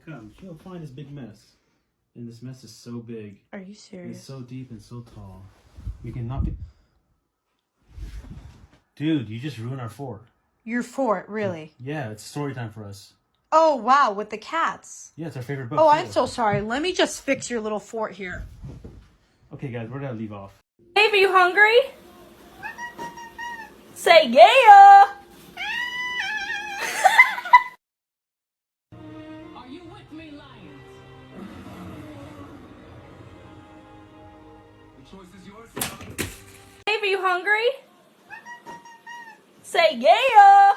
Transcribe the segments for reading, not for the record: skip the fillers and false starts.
Come, she'll find this big mess. And this mess is so big. Are you serious? It's so deep and so tall. We can knock it. Dude, you just ruined our fort. Your fort, really? Yeah, it's story time for us. Oh, wow, with the cats. Yeah, it's our favorite book. Oh, I'm so sorry. Let me just fix your little fort here. Okay, guys, where did I leave off? Dave, are you hungry? Say yeah! Are you with me, lions? The choice is yours, son. Dave, are you hungry? Say yeah!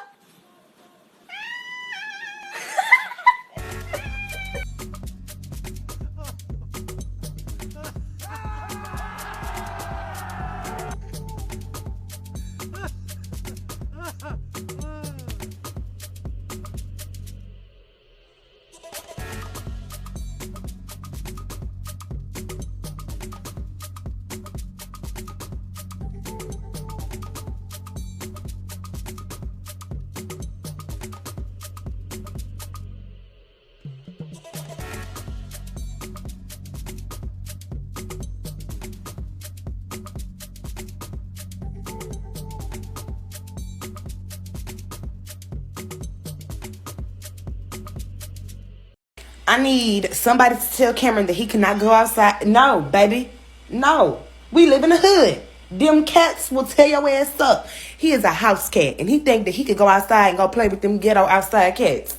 I need somebody to tell Cameron that he cannot go outside. No, baby. No. We live in the hood. Them cats will tear your ass up. He is a house cat, and he think that he could go outside and go play with them ghetto outside cats.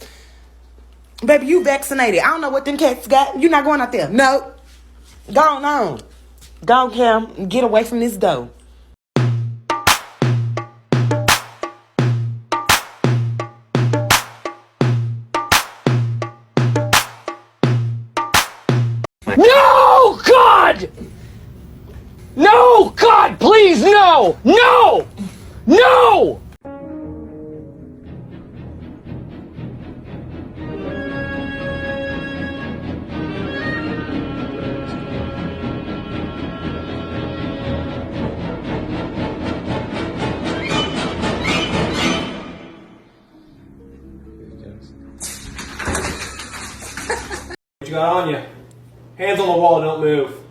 Baby, you vaccinated. I don't know what them cats got. You not going out there. No. Go on. Go, Cam. Get away from this door. No, God! No, God, please, no! No! No! What you got on you? Hands on the wall, don't move.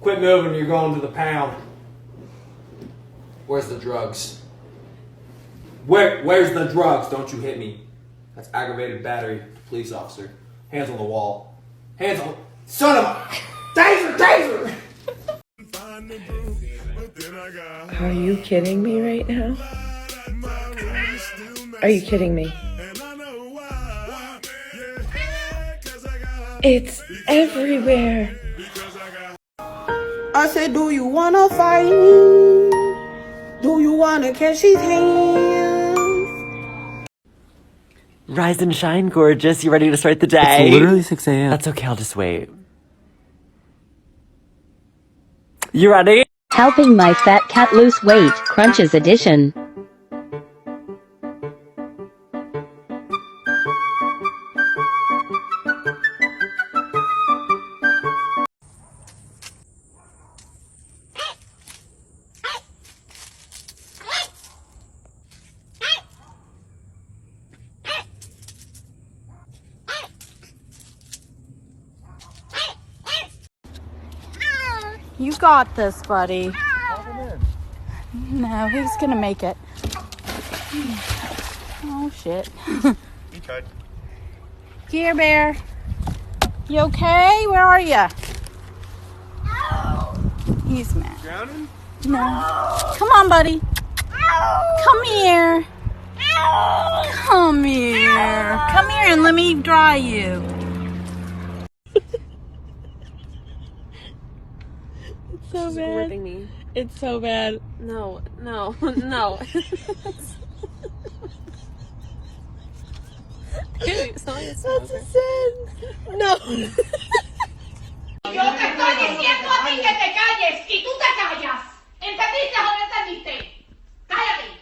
Quit moving, you're going to the pound. Where's the drugs? Where's the drugs? Don't you hit me. That's aggravated battery, police officer. Hands on the wall. Hands on... Son of a... Taser! Are you kidding me right now? Are you kidding me? It's everywhere. I said, do you wanna fight? Do you wanna catch his hands? Rise and shine, gorgeous. You ready to start the day? It's literally 6 a.m. That's okay, I'll just wait. You ready? Helping my fat cat lose weight, Crunches edition. You got this, buddy. No, he's gonna make it. Oh, shit. You could. Here, Bear. You okay? Where are you? He's mad. Drowning? No. Come on, buddy. Come here. Come here. Come here and let me dry you. It's so bad. Ripping me. It's so bad. No. Dude, it's not like it's That's a sin. No. Yo te estoy diciendo a ti que te calles y tú te callas. ¿Entendiste o no entendiste? Cállate.